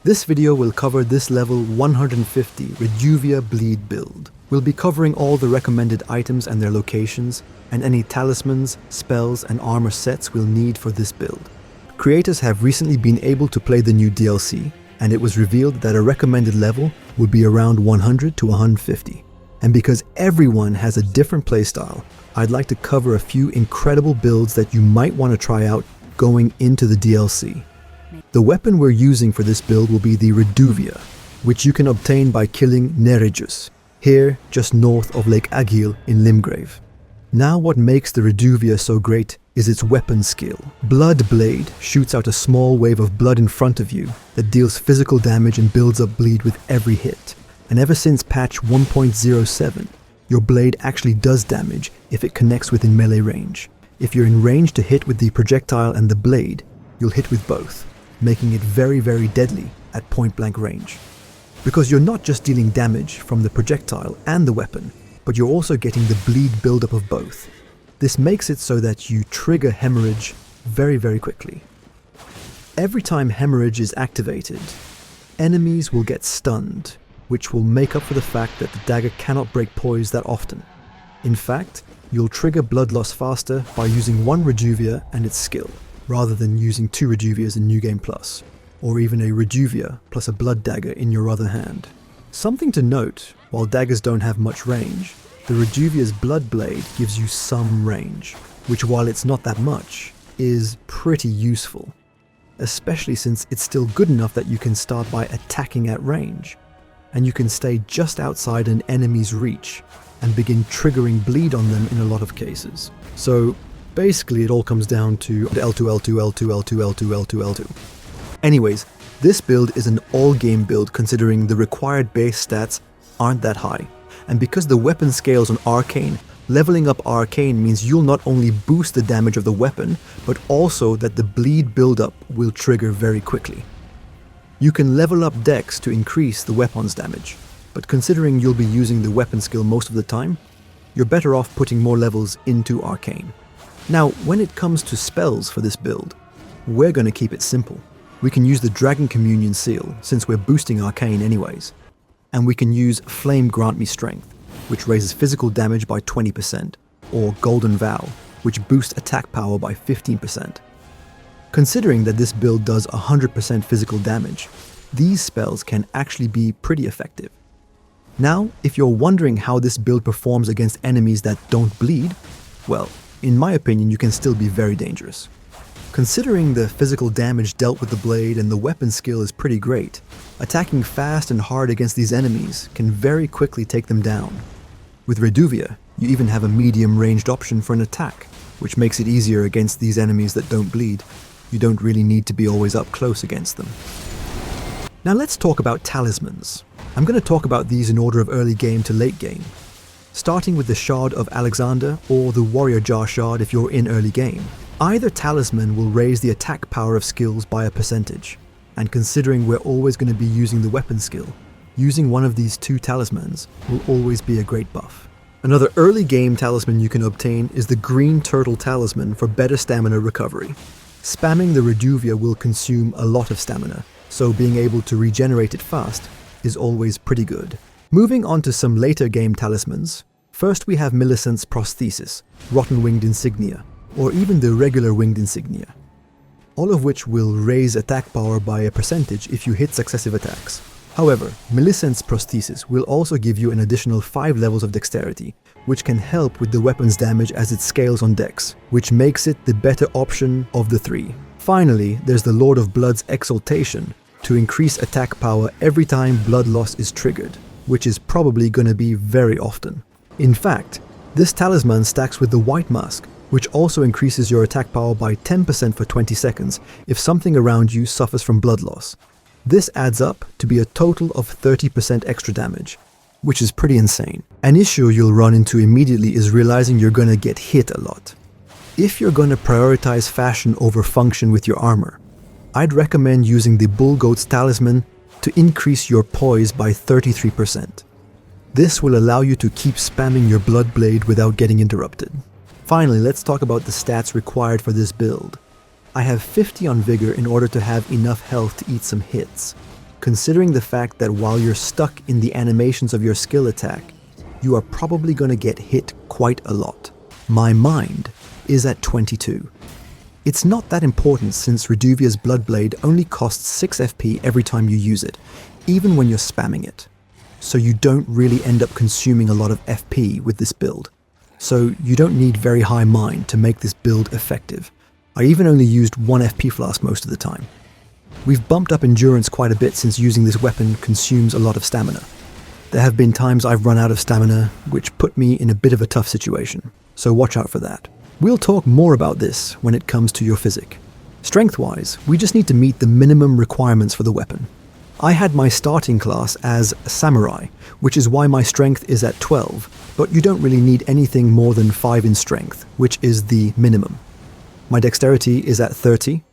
This video will cover this level 150 Reduvia bleed build. We'll be covering all the recommended items and their locations, and any talismans, spells, and armor sets we'll need for this build. Creators have recently been able to play the new DLC, and it was revealed that a recommended level would be around 100 to 150. And because everyone has a different playstyle, I'd like to cover a few incredible builds that you might want to try out going into the DLC. The weapon we're using for this build will be the Reduvia, which you can obtain by killing Neregus, here just north of Lake Agil in Limgrave. Now what makes the Reduvia so great is its weapon skill. Blood Blade shoots out a small wave of blood in front of you that deals physical damage and builds up bleed with every hit. And ever since patch 1.07, your blade actually does damage if it connects within melee range. If you're in range to hit with the projectile and the blade, you'll hit with both, making it very, very deadly at point blank range. Because you're not just dealing damage from the projectile and the weapon, but you're also getting the bleed buildup of both. This makes it so that you trigger hemorrhage very, very quickly. Every time hemorrhage is activated, enemies will get stunned, which will make up for the fact that the dagger cannot break poise that often. In fact, you'll trigger blood loss faster by using one Reduvia and its skill, rather than using two Reduvias in New Game Plus, or even a Reduvia plus a blood dagger in your other hand. Something to note, while daggers don't have much range, the Reduvia's blood blade gives you some range, which while it's not that much, is pretty useful, especially since it's still good enough that you can start by attacking at range, and you can stay just outside an enemy's reach and begin triggering bleed on them in a lot of cases. So basically it all comes down to L2, L2, L2, L2, L2, L2, L2. Anyways, this build is an all-game build considering the required base stats aren't that high. And because the weapon scales on Arcane, leveling up Arcane means you'll not only boost the damage of the weapon, but also that the bleed buildup will trigger very quickly. You can level up Dex to increase the weapon's damage, but considering you'll be using the weapon skill most of the time, you're better off putting more levels into Arcane. Now, when it comes to spells for this build, we're going to keep it simple. We can use the Dragon Communion Seal, since we're boosting Arcane anyways. And we can use Flame Grant Me Strength, which raises physical damage by 20%, or Golden Vow, which boosts attack power by 15%. Considering that this build does 100% physical damage, these spells can actually be pretty effective. Now, if you're wondering how this build performs against enemies that don't bleed, well, in my opinion, you can still be very dangerous. Considering the physical damage dealt with the blade and the weapon skill is pretty great, attacking fast and hard against these enemies can very quickly take them down. With Reduvia, you even have a medium ranged option for an attack, which makes it easier against these enemies that don't bleed. You don't really need to be always up close against them. Now let's talk about talismans. I'm going to talk about these in order of early game to late game, starting with the Shard of Alexander or the Warrior Jar Shard if you're in early game. Either talisman will raise the attack power of skills by a percentage, and considering we're always going to be using the weapon skill, using one of these two talismans will always be a great buff. Another early game talisman you can obtain is the Green Turtle Talisman for better stamina recovery. Spamming the Reduvia will consume a lot of stamina, so being able to regenerate it fast is always pretty good. Moving on to some later game talismans, first we have Milicent's Prosthesis, Rotten Winged Insignia, or even the regular Winged Insignia, all of which will raise attack power by a percentage if you hit successive attacks. However, Milicent's Prosthesis will also give you an additional 5 levels of dexterity, which can help with the weapon's damage as it scales on dex, which makes it the better option of the three. Finally, there's the Lord of Blood's Exultation, to increase attack power every time blood loss is triggered, which is probably going to be very often. In fact, this talisman stacks with the White Mask, which also increases your attack power by 10% for 20 seconds if something around you suffers from blood loss. This adds up to be a total of 30% extra damage, which is pretty insane. An issue you'll run into immediately is realizing you're gonna get hit a lot. If you're gonna prioritize fashion over function with your armor, I'd recommend using the Bull Goat's Talisman to increase your poise by 33%. This will allow you to keep spamming your blood blade without getting interrupted. Finally, let's talk about the stats required for this build. I have 50 on Vigor in order to have enough health to eat some hits. considering the fact that while you're stuck in the animations of your skill attack, you are probably going to get hit quite a lot. My mind is at 22. It's not that important since Reduvia's Bloodblade only costs 6 FP every time you use it, even when you're spamming it. So you don't really end up consuming a lot of FP with this build. So you don't need very high mind to make this build effective. I even only used 1 FP flask most of the time. We've bumped up endurance quite a bit since using this weapon consumes a lot of stamina. There have been times I've run out of stamina, which put me in a bit of a tough situation, so watch out for that. We'll talk more about this when it comes to your Physick. Strength-wise, we just need to meet the minimum requirements for the weapon. I had my starting class as Samurai, which is why my strength is at 12, but you don't really need anything more than 5 in strength, which is the minimum. My dexterity is at 30.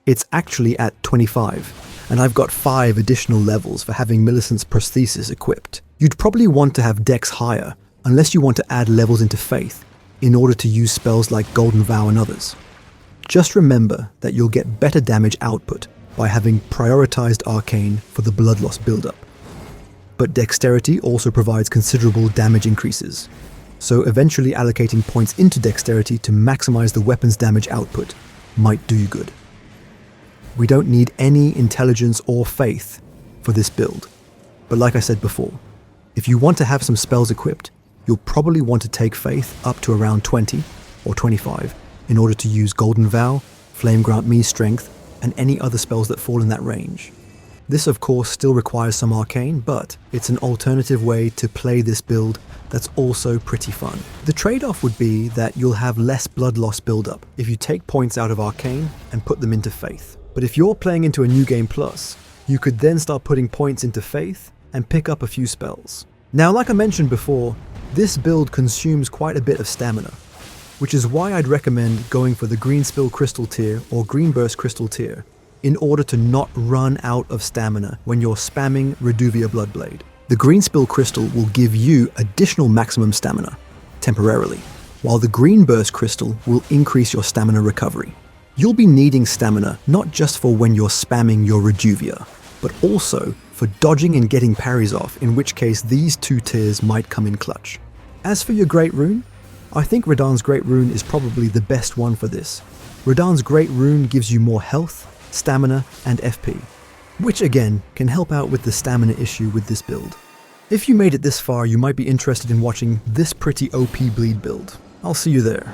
It's actually at 25, and I've got 5 additional levels for having Milicent's Prosthesis equipped. You'd probably want to have dex higher, unless you want to add levels into Faith, in order to use spells like Golden Vow and others. Just remember that you'll get better damage output by having prioritized Arcane for the blood loss buildup. But Dexterity also provides considerable damage increases, so eventually allocating points into Dexterity to maximize the weapon's damage output might do you good. We don't need any Intelligence or Faith for this build, but like I said before, if you want to have some spells equipped, you'll probably want to take Faith up to around 20 or 25 in order to use Golden Vow, Flame Grant Me Strength, and any other spells that fall in that range. This of course still requires some Arcane, but it's an alternative way to play this build that's also pretty fun. The trade-off would be that you'll have less blood loss build-up if you take points out of Arcane and put them into Faith. But if you're playing into a New Game Plus, you could then start putting points into Faith and pick up a few spells. Now, like I mentioned before, this build consumes quite a bit of stamina, which is why I'd recommend going for the Green Spill Crystal tier or Green Burst Crystal tier in order to not run out of stamina when you're spamming Reduvia Bloodblade. The Green Spill Crystal will give you additional maximum stamina, temporarily, while the Green Burst Crystal will increase your stamina recovery. You'll be needing stamina not just for when you're spamming your Reduvia, but also for dodging and getting parries off, in which case these 2 tiers might come in clutch. As for your Great Rune, I think Radahn's Great Rune is probably the best one for this. Radahn's Great Rune gives you more health, stamina, and FP, which again can help out with the stamina issue with this build. If you made it this far, you might be interested in watching this pretty OP bleed build. I'll see you there.